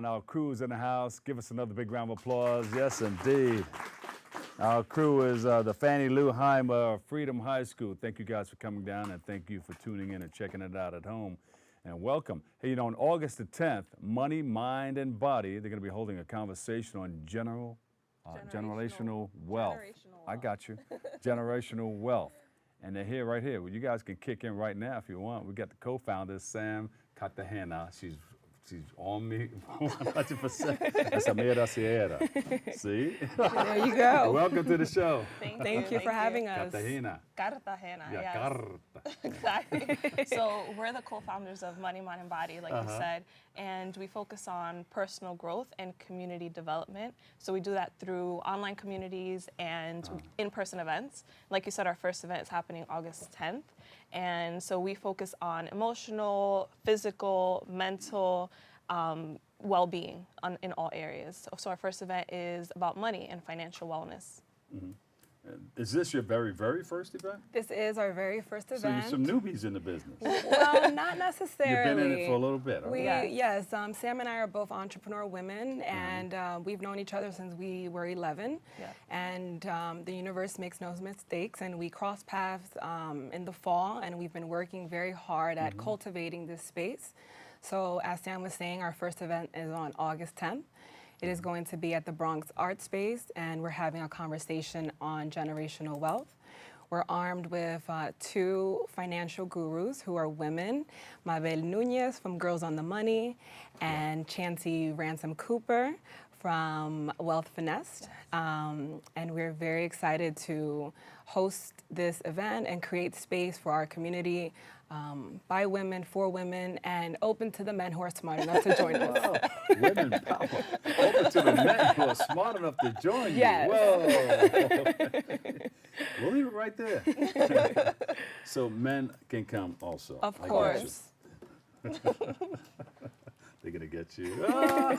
our crew is in the house. Give us another big round of applause. Yes, indeed. Our crew is the Fannie Lou Heimer Freedom High School. Thank you guys for coming down, and thank you for tuning in and checking it out at home. And welcome. Hey, on August the 10th, Money, Mind, and Body, they're going to be holding a conversation on generational wealth. I got you. Generational wealth. And they're here right here. Well, you guys can kick in right now if you want. We got the co-founder, Sam Cartagena. She's on me 100%. And Samira Sierra. See? There you go. Welcome to the show. Thank you for having us. Cartagena. Cartagena, Yeah, yes. Carta. Exactly. So we're the co-founders of Money, Mind, and Body, like you said, and we focus on personal growth and community development. So we do that through online communities and in-person events. Like you said, our first event is happening August 10th. And so we focus on emotional, physical, mental well-being in all areas. So our first event is about money and financial wellness. Mm-hmm. Is this your very, very first event? This is our very first event. So you're some newbies in the business. Well, not necessarily. You've been in it for a little bit, right? Yes, Sam and I are both entrepreneur women, and we've known each other since we were 11. Yeah. And the universe makes no mistakes, and we crossed paths in the fall, and we've been working very hard at cultivating this space. So as Sam was saying, our first event is on August 10th. It is going to be at the Bronx Art Space, and we're having a conversation on generational wealth. We're armed with two financial gurus who are women, Mabel Nunez from Girls on the Money and Chancey Ransom Cooper from Wealth Finessed. And we're very excited to host this event and create space for our community by women, for women, and open to the men who are smart enough to join us. Wow, women power. Open to the men who are smart enough to join Yes. you. Whoa. We'll leave it right there. So men can come also. Of I got course. you. They're going to get you. Ah.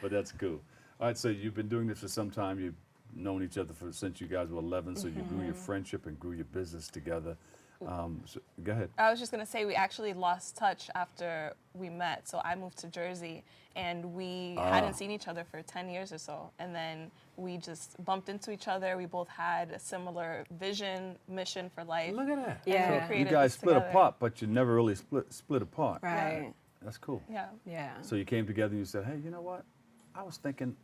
But that's cool. All right, so you've been doing this for some time. You've known each other since you guys were 11, so you grew your friendship and grew your business together. So, go ahead. I was just going to say we actually lost touch after we met. So I moved to Jersey, and we hadn't seen each other for 10 years or so. And then we just bumped into each other. We both had a similar vision, mission for life. Look at that. Yeah. And we So you created guys this split together. apart, but you never really split apart. Right. That's cool. Yeah. Yeah. So you came together and you said, hey, you know what? I was thinking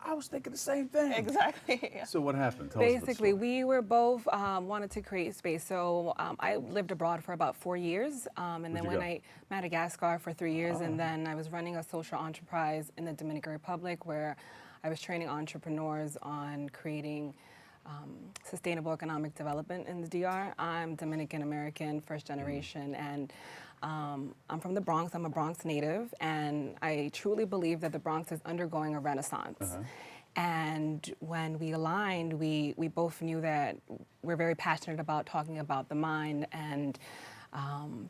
the same thing. Exactly. Yeah. So what happened? Tell us about the Basically, story. we were both wanted to create space. So I lived abroad for about 4 years, and then you when go? Madagascar for 3 years, and then I was running a social enterprise in the Dominican Republic where I was training entrepreneurs on creating sustainable economic development in the DR. I'm Dominican American, first generation, and I'm from the Bronx. I'm a Bronx native, and I truly believe that the Bronx is undergoing a renaissance. And when we aligned, we both knew that we're very passionate about talking about the mind and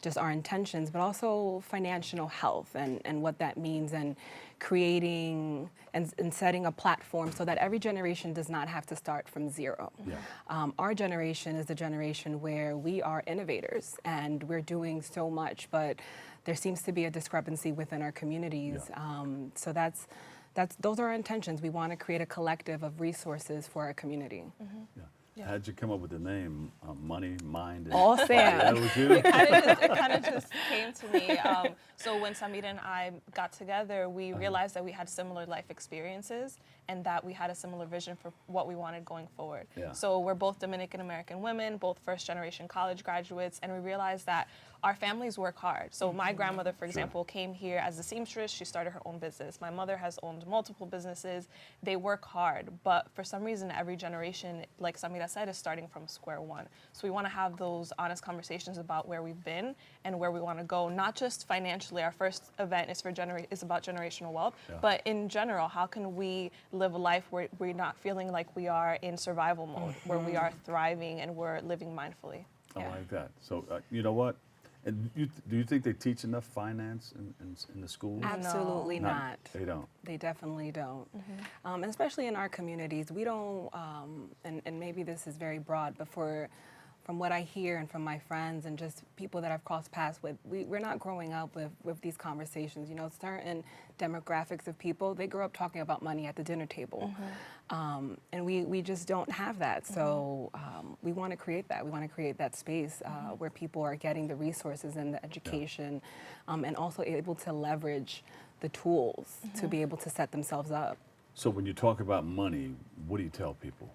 just our intentions, but also financial health and what that means, and creating and setting a platform so that every generation does not have to start from zero. Yeah. Our generation is the generation where we are innovators and we're doing so much, but there seems to be a discrepancy within our communities. Yeah. So those are our intentions. We want to create a collective of resources for our community. Yeah. How'd you come up with the name Money, Mind, and All Sam. That was you? It kind of just came to me. So when Samira and I got together, we realized that we had similar life experiences and that we had a similar vision for what we wanted going forward. Yeah. So we're both Dominican American women, both first generation college graduates, and we realized that our families work hard. So my grandmother, for example, came here as a seamstress. She started her own business. My mother has owned multiple businesses. They work hard, but for some reason, every generation, like Samira said, is starting from square one. So we want to have those honest conversations about where we've been and where we want to go, not just financially. Our first event is about generational wealth, but in general, how can we live a life where we're not feeling like we are in survival mode, where we are thriving and we're living mindfully. I like that. So you know what? And do you think they teach enough finance in the schools? Absolutely not. They don't. They definitely don't. And especially in our communities, we don't, and maybe this is very broad, but for from what I hear and from my friends and just people that I've crossed paths with, we're not growing up with these conversations. You know, certain demographics of people, they grow up talking about money at the dinner table. And we just don't have that. So we want to create that. We want to create that space where people are getting the resources and the education and also able to leverage the tools to be able to set themselves up. So when you talk about money, what do you tell people?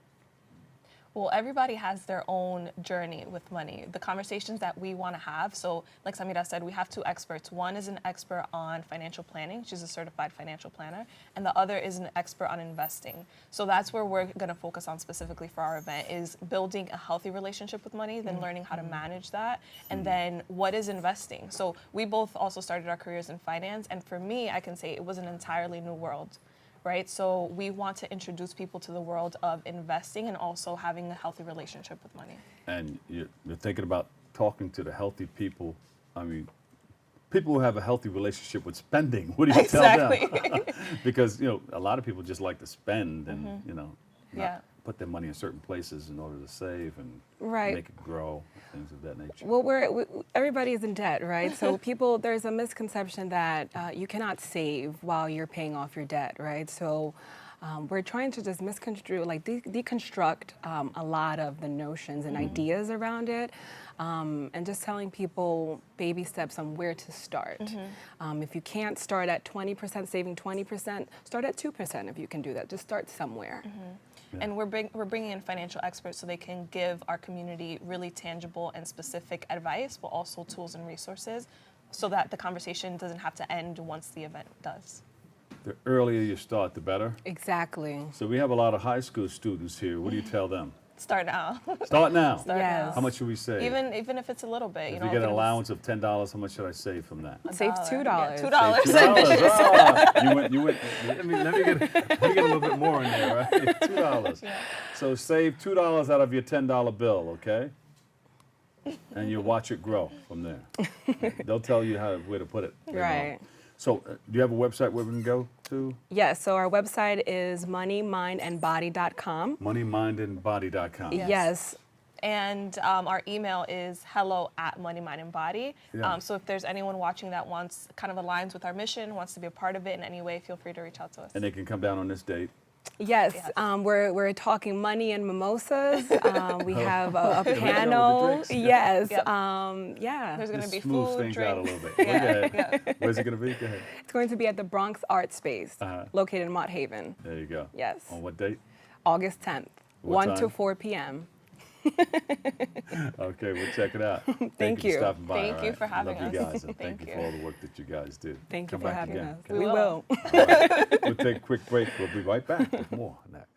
Well, everybody has their own journey with money. The conversations that we want to have, so like Samira said, we have two experts. One is an expert on financial planning. She's a certified financial planner. And the other is an expert on investing. So that's where we're going to focus on specifically for our event, is building a healthy relationship with money, then learning how to manage that, and then what is investing. So we both also started our careers in finance. And for me, I can say it was an entirely new world. Right? So we want to introduce people to the world of investing and also having a healthy relationship with money. And you're thinking about talking to the healthy people. I mean, people who have a healthy relationship with spending. What do you tell them? Because, you know, a lot of people just like to spend and, you know, not put their money in certain places in order to save and make it grow, things of that nature. Well, everybody is in debt, right? So there's a misconception that you cannot save while you're paying off your debt, right? So we're trying to just deconstruct a lot of the notions and ideas around it, and just telling people baby steps on where to start. If you can't start at 20%, saving 20%, start at 2% if you can do that. Just start somewhere. And we're bringing in financial experts so they can give our community really tangible and specific advice, but also tools and resources so that the conversation doesn't have to end once the event does. The earlier you start, the better. Exactly. So we have a lot of high school students here. What do you tell them? Start now. Start now. Start Yes. now. How much should we save? Even if it's a little bit, If you know. you get an if it's allowance of $10, how much should I save from that? Save $2. Yeah, Save $2. $2. Ah, you went. Let me get a little bit more in there, right? $2. So save $2 out of your $10 bill, okay? And you watch it grow from there. They'll tell you where to put it. later on. Right. So do you have a website where we can go to? Yes, so our website is moneymindandbody.com. Moneymindandbody.com. Yes. And our email is hello@moneymindandbody. Yeah. So if there's anyone watching that wants, kind of aligns with our mission, wants to be a part of it in any way, feel free to reach out to us. And they can come down on this date. Yes, Yes. We're talking money and mimosas. We have a The panel. drinks. Yes. Yep. Yeah. There's going to Just be smooth food, things out a drinks. little bit. Go ahead. Where's it going to be? Go ahead. It's going to be at the Bronx Art Space, Uh-huh. located in Mott Haven. There you go. Yes. On what date? August 10th, What 1 to time? 4 p.m. Okay, we'll check it out. Thank you you. for stopping by. Thank all you right? for having Love you us. guys, and thank you Thank for you. all the work that you guys do. Thank you Come for back having again, us. okay? We will. will. All right. We'll take a quick break. We'll be right back with more next.